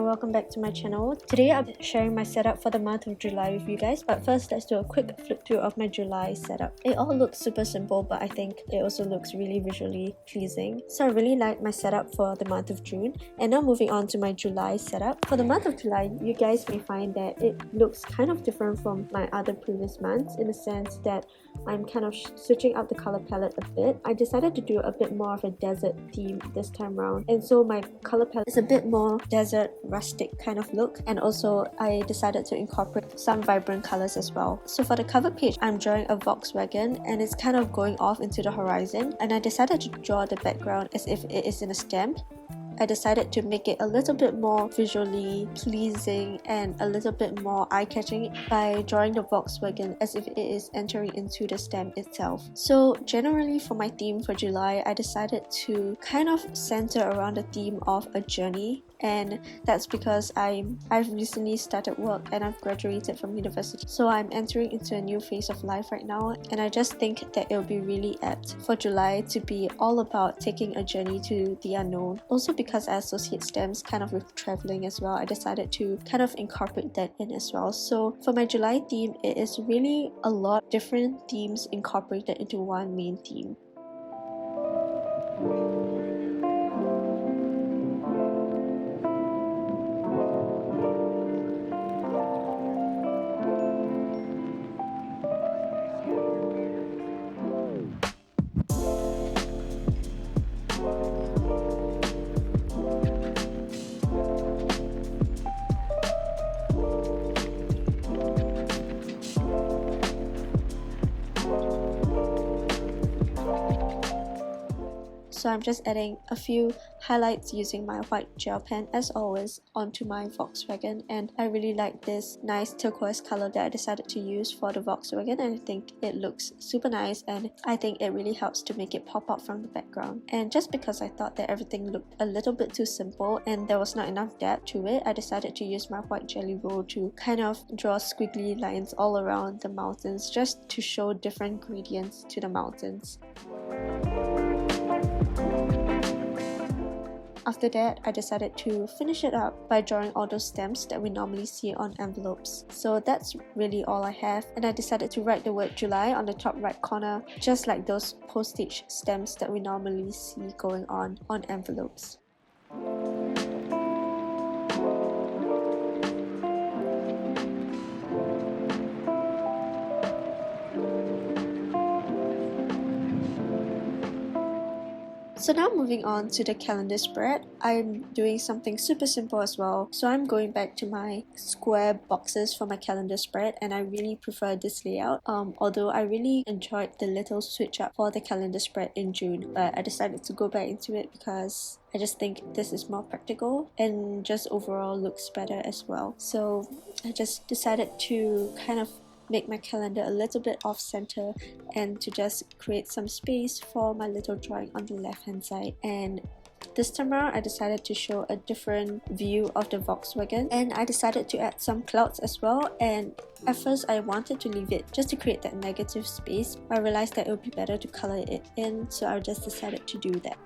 welcome back to my channel. Today I'll be sharing my setup for the month of July with you guys, but first let's do a quick flip through of my July setup. It all looks super simple, but I think it also looks really visually pleasing. So I really like my setup for the month of June. And now moving on to my July setup. For the month of July, you guys may find that it looks kind of different from my other previous months in the sense that I'm kind of switching up the color palette a bit. I decided to do a bit more of a desert theme this time around, and so my color palette is a bit more desert rustic kind of look, and also I decided to incorporate some vibrant colors as well. So for the cover page, I'm drawing a Volkswagen and it's kind of going off into the horizon, and I decided to draw the background as if it is in a stem. I decided to make it a little bit more visually pleasing and a little bit more eye-catching by drawing the Volkswagen as if it is entering into the stem itself. So generally for my theme for July, I decided to kind of center around the theme of a journey, and that's because I've recently started work and I've graduated from university. So I'm entering into a new phase of life right now, and I just think that it'll be really apt for July to be all about taking a journey to the unknown. Also because I associate stems kind of with traveling as well, I decided to kind of incorporate that in as well. So for my July theme, it is really a lot of different themes incorporated into one main theme. So I'm just adding a few highlights using my white gel pen as always onto my Volkswagen, and I really like this nice turquoise color that I decided to use for the Volkswagen, and I think it looks super nice, and I think it really helps to make it pop out from the background. And just because I thought that everything looked a little bit too simple and there was not enough depth to it, I decided to use my white jelly roll to kind of draw squiggly lines all around the mountains just to show different gradients to the mountains. After that, I decided to finish it up by drawing all those stamps that we normally see on envelopes. So that's really all I have, and I decided to write the word July on the top right corner, just like those postage stamps that we normally see going on envelopes. So now moving on to the calendar spread, I'm doing something super simple as well. So I'm going back to my square boxes for my calendar spread, and I really prefer this layout. Although I really enjoyed the little switch up for the calendar spread in June, but I decided to go back into it because I just think this is more practical and just overall looks better as well. So I just decided to kind of make my calendar a little bit off center and to just create some space for my little drawing on the left hand side. And this time around, I decided to show a different view of the Volkswagen, and I decided to add some clouds as well. And at first I wanted to leave it just to create that negative space, but I realized that it would be better to color it in, so I just decided to do that.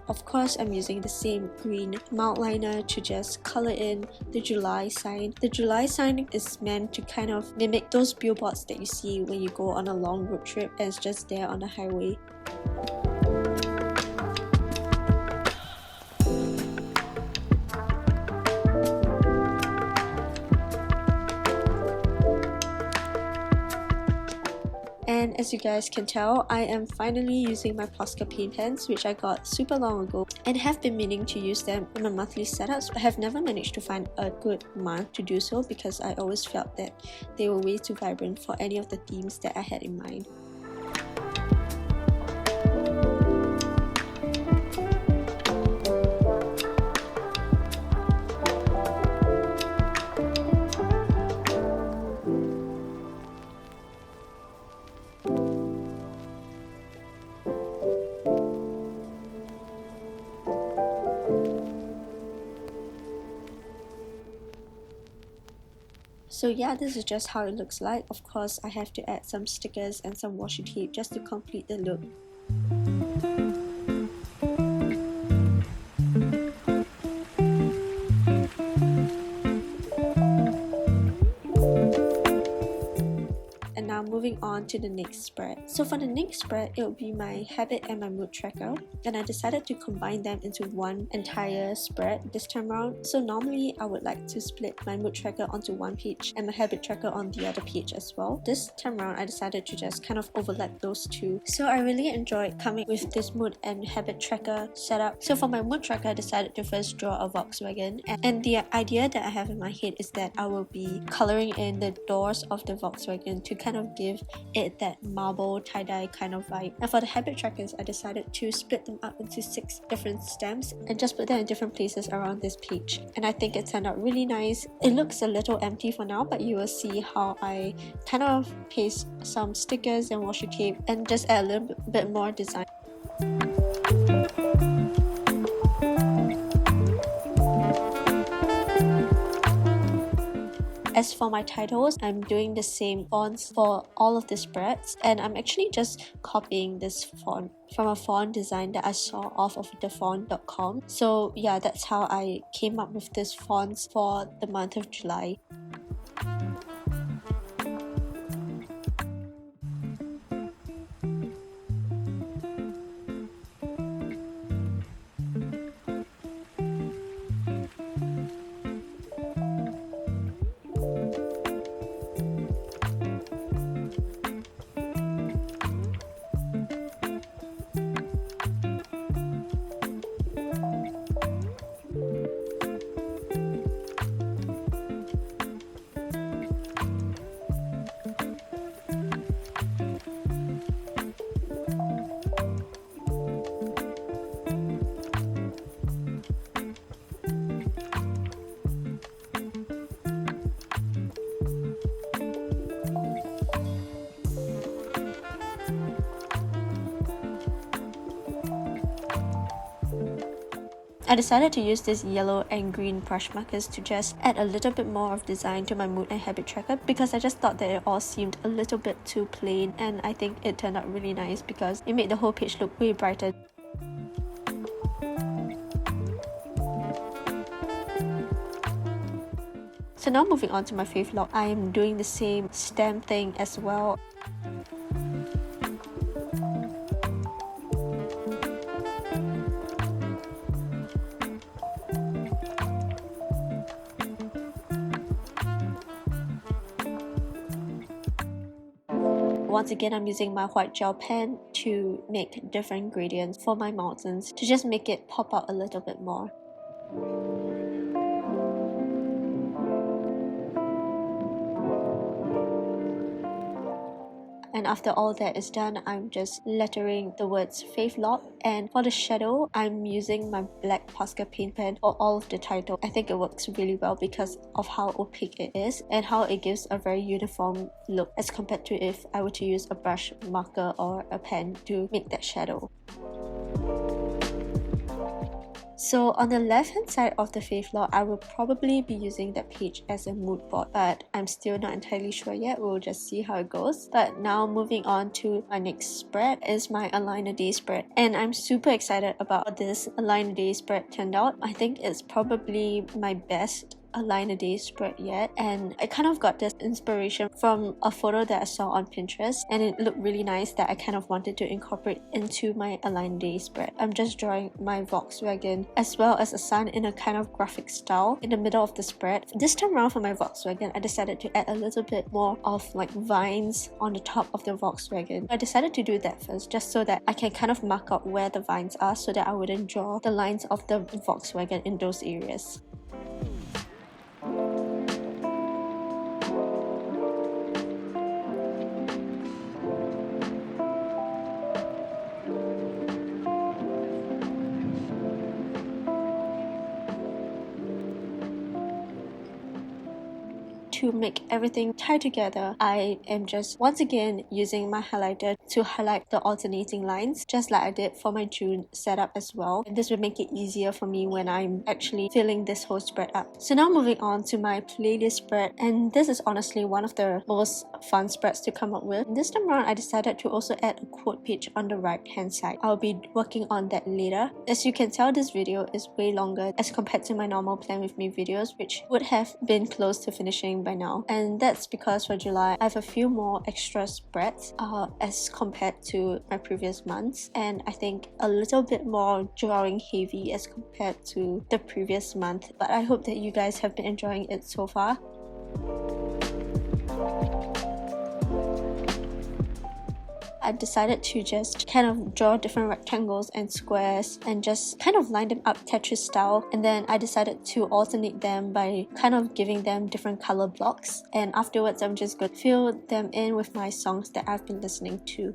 Of course, I'm using the same green outliner to just color in the July sign. The July sign is meant to kind of mimic those billboards that you see when you go on a long road trip and it's just there on the highway. And as you guys can tell, I am finally using my Posca paint pens, which I got super long ago and have been meaning to use them in my monthly setups, but have never managed to find a good month to do so because I always felt that they were way too vibrant for any of the themes that I had in mind. So yeah, this is just how it looks like. Of course, I have to add some stickers and some washi tape just to complete the look. And now moving on to the next spread. So for the next spread, it will be my habit and my mood tracker. And I decided to combine them into one entire spread this time around. So normally I would like to split my mood tracker onto one page and my habit tracker on the other page as well. This time around I decided to just kind of overlap those two. So I really enjoyed coming with this mood and habit tracker setup. So for my mood tracker, I decided to first draw a Volkswagen, and the idea that I have in my head is that I will be coloring in the doors of the Volkswagen to kind of give it that marble tie-dye kind of vibe. And for the habit trackers, I decided to split them up into 6 different stamps and just put them in different places around this page. And I think it turned out really nice. It looks a little empty for now, but you will see how I kind of paste some stickers and washi tape and just add a little bit more design. As for my titles, I'm doing the same fonts for all of the spreads, and I'm actually just copying this font from a font design that I saw off of thefont.com. So yeah, that's how I came up with this fonts for the month of July. I decided to use this yellow and green brush markers to just add a little bit more of design to my mood and habit tracker, because I just thought that it all seemed a little bit too plain, and I think it turned out really nice because it made the whole page look way brighter. So now moving on to my fave log, I am doing the same stamp thing as well. Once again, I'm using my white gel pen to make different gradients for my mountains to just make it pop out a little bit more. And after all that is done, I'm just lettering the words Fave Log. And for the shadow, I'm using my black Posca paint pen for all of the title. I think it works really well because of how opaque it is and how it gives a very uniform look as compared to if I were to use a brush marker or a pen to make that shadow. So on the left hand side of the fave log, I will probably be using that page as a mood board, but I'm still not entirely sure yet. We'll just see how it goes. But now moving on to my next spread is my Align a Day spread, and I'm super excited about how this Align a Day spread turned out. I think it's probably my best Align a Day spread yet, and I kind of got this inspiration from a photo that I saw on Pinterest, and it looked really nice that I kind of wanted to incorporate into my Align a Day spread. I'm just drawing my Volkswagen as well as a sun in a kind of graphic style in the middle of the spread. This time around for my Volkswagen, I decided to add a little bit more of like vines on the top of the Volkswagen. I decided to do that first just so that I can kind of mark out where the vines are so that I wouldn't draw the lines of the Volkswagen in those areas. to make everything tie together, I am just once again using my highlighter to highlight the alternating lines, just like I did for my June setup as well. And this will make it easier for me when I'm actually filling this whole spread up. So now moving on to my playlist spread, and this is honestly one of the most fun spreads to come up with. This time around, I decided to also add a quote page on the right hand side. I'll be working on that later. As you can tell, this video is way longer as compared to my normal plan with me videos, which would have been close to finishing by now. And that's because for July, I have a few more extra spreads as compared to my previous months, and I think a little bit more drawing heavy as compared to the previous month. But I hope that you guys have been enjoying it so far. I decided to just kind of draw different rectangles and squares and just kind of line them up Tetris style, and then I decided to alternate them by kind of giving them different color blocks, and afterwards I'm just going to fill them in with my songs that I've been listening to.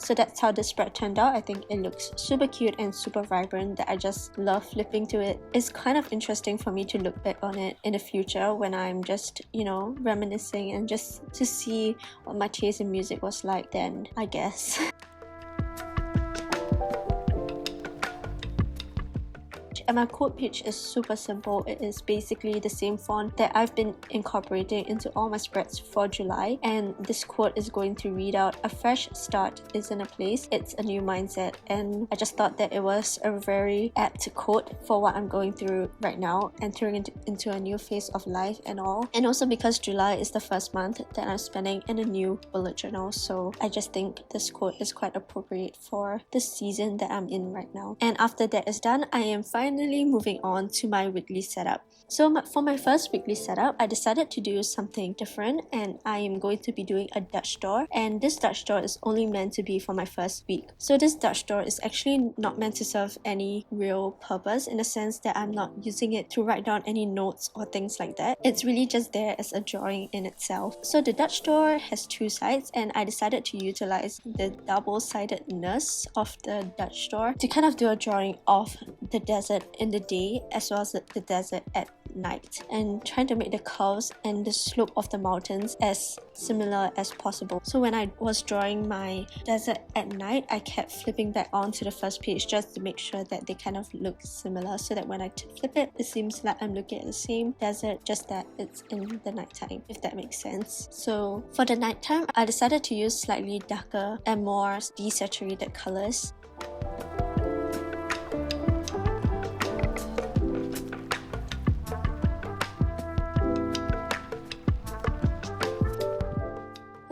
So that's how the spread turned out. I think it looks super cute and super vibrant that I just love flipping to it. It's kind of interesting for me to look back on it in the future when I'm just, you know, reminiscing and just to see what my taste in music was like then, I guess. And my quote page is super simple. It is basically the same font that I've been incorporating into all my spreads for July, and this quote is going to read out, "A fresh start isn't a place, it's a new mindset." And I just thought that it was a very apt quote for what I'm going through right now, entering into a new phase of life and all. And also because July is the first month that I'm spending in a new bullet journal, so I just think this quote is quite appropriate for the season that I'm in right now. And after that is done, I am finally moving on to my weekly setup. So for my first weekly setup, I decided to do something different, and I am going to be doing a Dutch door, and this Dutch door is only meant to be for my first week. So this Dutch door is actually not meant to serve any real purpose, in the sense that I'm not using it to write down any notes or things like that. It's really just there as a drawing in itself. So the Dutch door has two sides, and I decided to utilize the double-sidedness of the Dutch door to kind of do a drawing of the desert in the day as well as the desert at night, and trying to make the curves and the slope of the mountains as similar as possible. So when I was drawing my desert at night, I kept flipping back onto the first page just to make sure that they kind of look similar, so that when I flip it, it seems like I'm looking at the same desert, just that it's in the nighttime, if that makes sense. So for the nighttime, I decided to use slightly darker and more desaturated colors.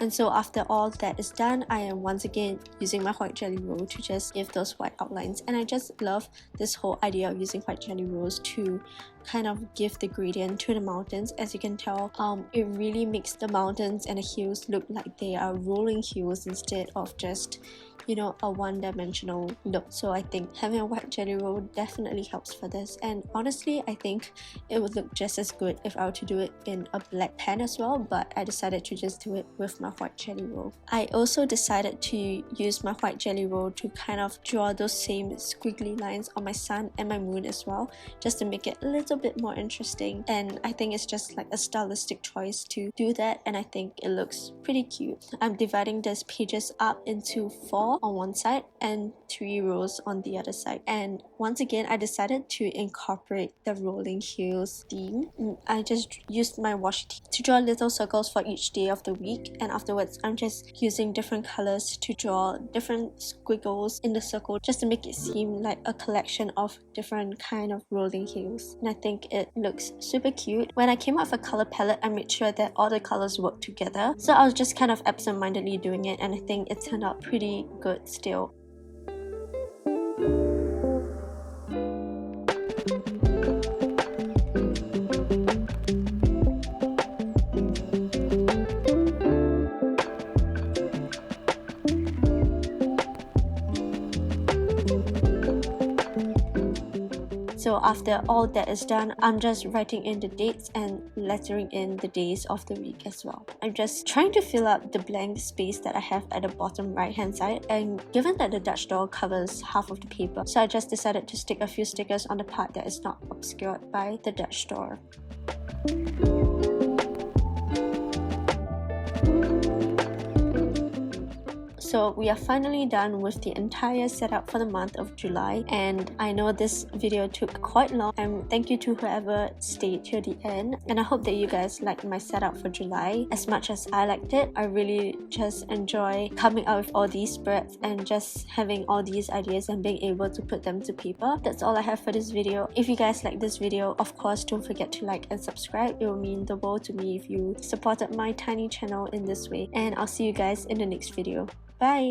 And so after all that is done, I am once again using my white jelly roll to just give those white outlines. And I just love this whole idea of using white jelly rolls to kind of give the gradient to the mountains. As you can tell, it really makes the mountains and the hills look like they are rolling hills instead of just, you know, a one-dimensional look. So I think having a white jelly roll definitely helps for this, and honestly I think it would look just as good if I were to do it in a black pen as well, but I decided to just do it with my white jelly roll. I also decided to use my white jelly roll to kind of draw those same squiggly lines on my sun and my moon as well, just to make it a little bit more interesting, and I think it's just like a stylistic choice to do that, and I think it looks pretty cute. I'm dividing these pages up into 4 on one side and 3 rows on the other side, and once again I decided to incorporate the rolling hills theme. I just used my washi tape to draw little circles for each day of the week, and afterwards I'm just using different colors to draw different squiggles in the circle just to make it seem like a collection of different kind of rolling hills, and I think it looks super cute. When I came up with a color palette, I made sure that all the colors work together, so I was just kind of absent-mindedly doing it, and I think it turned out pretty good still. So after all that is done, I'm just writing in the dates and lettering in the days of the week as well. I'm just trying to fill up the blank space that I have at the bottom right hand side, and given that the Dutch door covers half of the paper, so I just decided to stick a few stickers on the part that is not obscured by the Dutch door. So we are finally done with the entire setup for the month of July, and I know this video took quite long, and thank you to whoever stayed till the end, and I hope that you guys liked my setup for July as much as I liked it. I really just enjoy coming out with all these spreads and just having all these ideas and being able to put them to paper. That's all I have for this video. If you guys like this video, of course don't forget to like and subscribe. It will mean the world to me if you supported my tiny channel in this way, and I'll see you guys in the next video. Bye!